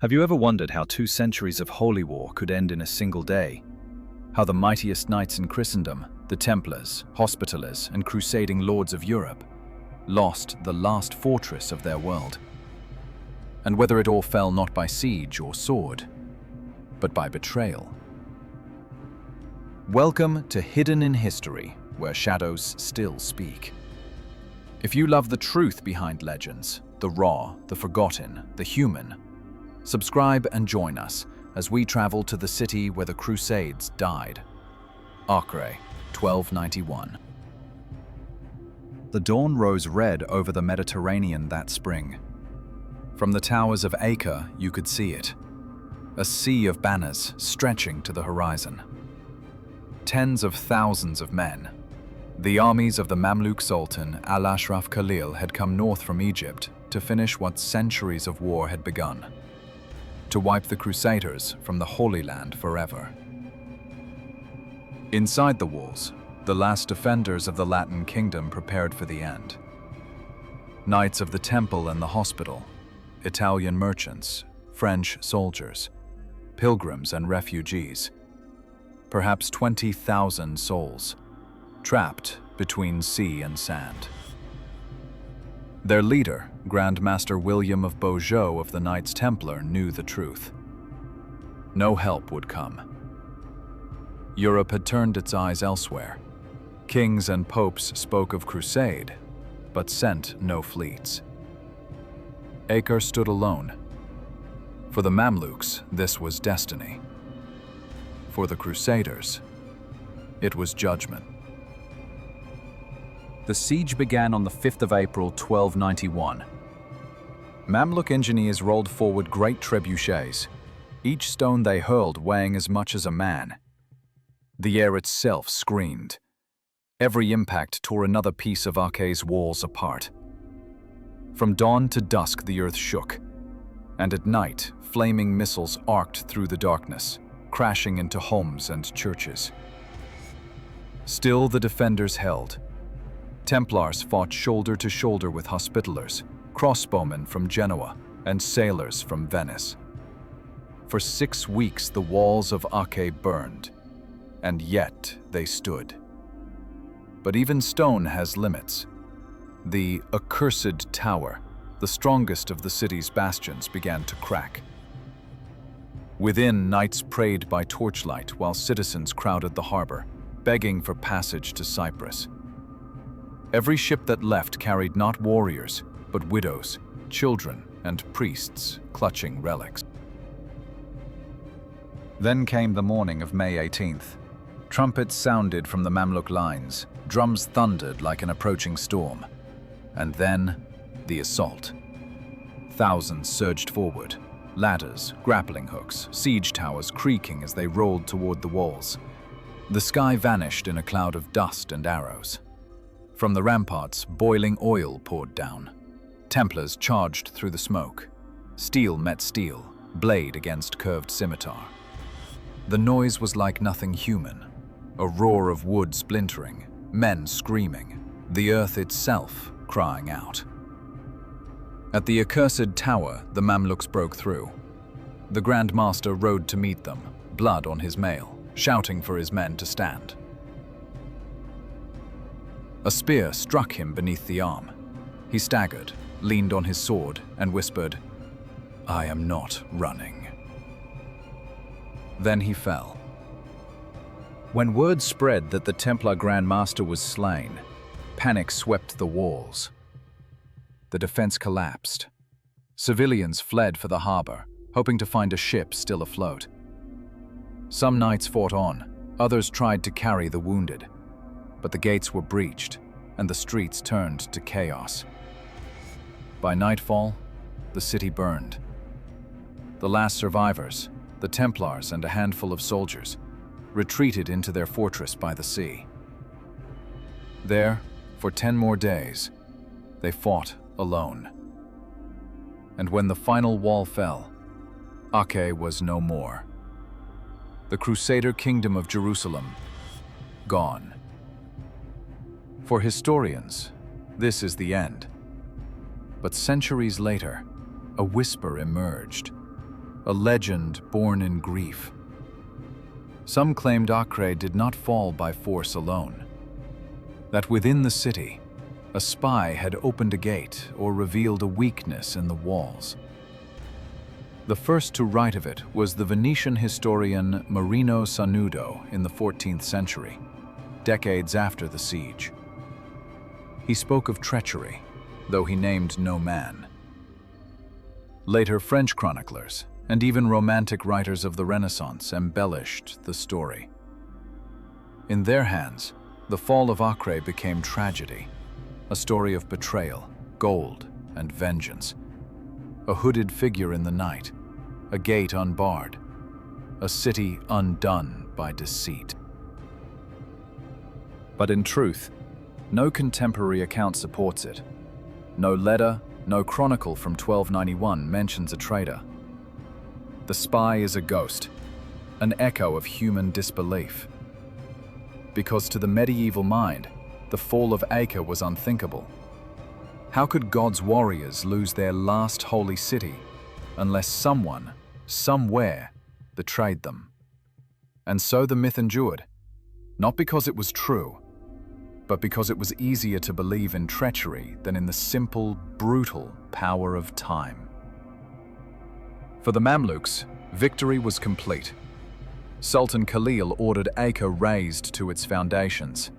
Have you ever wondered how 2 centuries of holy war could end in a single day? How the mightiest knights in Christendom, the Templars, Hospitallers, and crusading lords of Europe, lost the last fortress of their world? And whether it all fell not by siege or sword, but by betrayal. Welcome to Hidden in History, where shadows still speak. If you love the truth behind legends, the raw, the forgotten, the human, subscribe and join us as we travel to the city where the Crusades died. Acre, 1291. The dawn rose red over the Mediterranean that spring. From the towers of Acre, you could see it. A sea of banners stretching to the horizon. Tens of thousands of men. The armies of the Mamluk Sultan, al-Ashraf Khalil, had come north from Egypt to finish what centuries of war had begun. To wipe the Crusaders from the Holy Land forever. Inside the walls, the last defenders of the Latin kingdom prepared for the end. Knights of the Temple and the Hospital, Italian merchants, French soldiers, pilgrims and refugees. Perhaps 20,000 souls, trapped between sea and sand. Their leader, Grand Master William of Beaujeu of the Knights Templar, knew the truth. No help would come. Europe had turned its eyes elsewhere. Kings and popes spoke of crusade, but sent no fleets. Acre stood alone. For the Mamluks, this was destiny. For the Crusaders, it was judgment. The siege began on the 5th of April, 1291. Mamluk engineers rolled forward great trebuchets, each stone they hurled weighing as much as a man. The air itself screamed. Every impact tore another piece of Acre's walls apart. From dawn to dusk the earth shook, and at night flaming missiles arced through the darkness, crashing into homes and churches. Still the defenders held. Templars fought shoulder to shoulder with Hospitallers, crossbowmen from Genoa, and sailors from Venice. For 6 weeks the walls of Acre burned, and yet they stood. But even stone has limits. The accursed tower, the strongest of the city's bastions, began to crack. Within, knights prayed by torchlight while citizens crowded the harbor, begging for passage to Cyprus. Every ship that left carried not warriors, but widows, children, and priests clutching relics. Then came the morning of May 18th. Trumpets sounded from the Mamluk lines, drums thundered like an approaching storm. And then, the assault. Thousands surged forward, ladders, grappling hooks, siege towers creaking as they rolled toward the walls. The sky vanished in a cloud of dust and arrows. From the ramparts, boiling oil poured down. Templars charged through the smoke. Steel met steel, blade against curved scimitar. The noise was like nothing human. A roar of wood splintering, men screaming, the earth itself crying out. At the accursed tower, the Mamluks broke through. The Grand Master rode to meet them, blood on his mail, shouting for his men to stand. A spear struck him beneath the arm. He staggered, leaned on his sword, and whispered, "I am not running." Then he fell. When word spread that the Templar Grand Master was slain, panic swept the walls. The defense collapsed. Civilians fled for the harbor, hoping to find a ship still afloat. Some knights fought on, others tried to carry the wounded. But the gates were breached, and the streets turned to chaos. By nightfall, the city burned. The last survivors, the Templars and a handful of soldiers, retreated into their fortress by the sea. There, for 10 more days, they fought alone. And when the final wall fell, Acre was no more. The Crusader kingdom of Jerusalem, gone. For historians, this is the end. But centuries later, a whisper emerged. a legend born in grief. Some claimed Acre did not fall by force alone, that within the city, a spy had opened a gate or revealed a weakness in the walls. The first to write of it was the Venetian historian Marino Sanudo in the 14th century, decades after the siege. He spoke of treachery, though he named no man. Later French chroniclers, and even romantic writers of the Renaissance, embellished the story. In their hands, the fall of Acre became tragedy, a story of betrayal, gold, and vengeance. A hooded figure in the night, a gate unbarred, a city undone by deceit. But in truth, no contemporary account supports it. No letter, no chronicle from 1291 mentions a traitor. The spy is a ghost, an echo of human disbelief. Because to the medieval mind, the fall of Acre was unthinkable. How could God's warriors lose their last holy city unless someone, somewhere, betrayed them? And so the myth endured, not because it was true, but because it was easier to believe in treachery than in the simple, brutal power of time. For the Mamluks, victory was complete. Sultan Khalil ordered Acre razed to its foundations,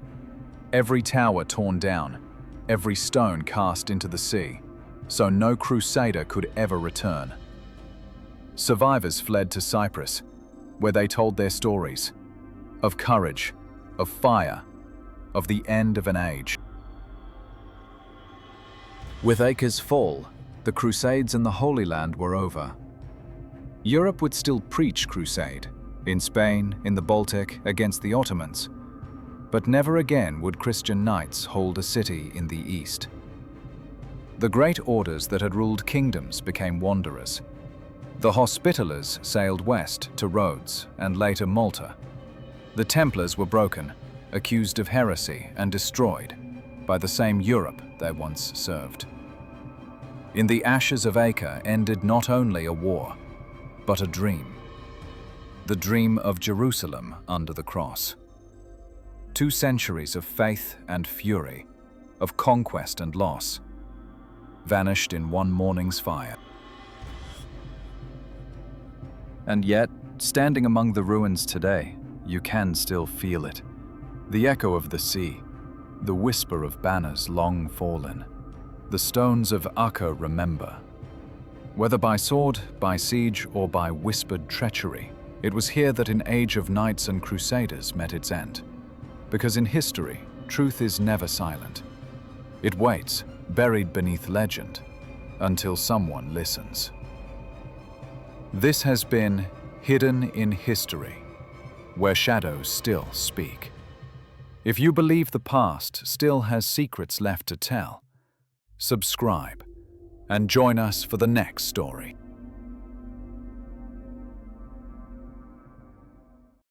every tower torn down, every stone cast into the sea, so no Crusader could ever return. Survivors fled to Cyprus, where they told their stories of courage, of fire, of the end of an age. With Acre's fall, the Crusades in the Holy Land were over. Europe would still preach crusade, in Spain, in the Baltic, against the Ottomans, but never again would Christian knights hold a city in the East. The great orders that had ruled kingdoms became wanderers. The Hospitallers sailed west to Rhodes and later Malta. The Templars were broken, accused of heresy and destroyed by the same Europe they once served. In the ashes of Acre ended not only a war, but a dream. The dream of Jerusalem under the cross. 2 centuries of faith and fury, of conquest and loss, vanished in one morning's fire. And yet, standing among the ruins today, you can still feel it. The echo of the sea, the whisper of banners long fallen. The stones of Acre remember. Whether by sword, by siege, or by whispered treachery, it was here that an age of knights and crusaders met its end. Because in history, truth is never silent. It waits, buried beneath legend, until someone listens. This has been Hidden in History, where shadows still speak. If you believe the past still has secrets left to tell, subscribe and join us for the next story.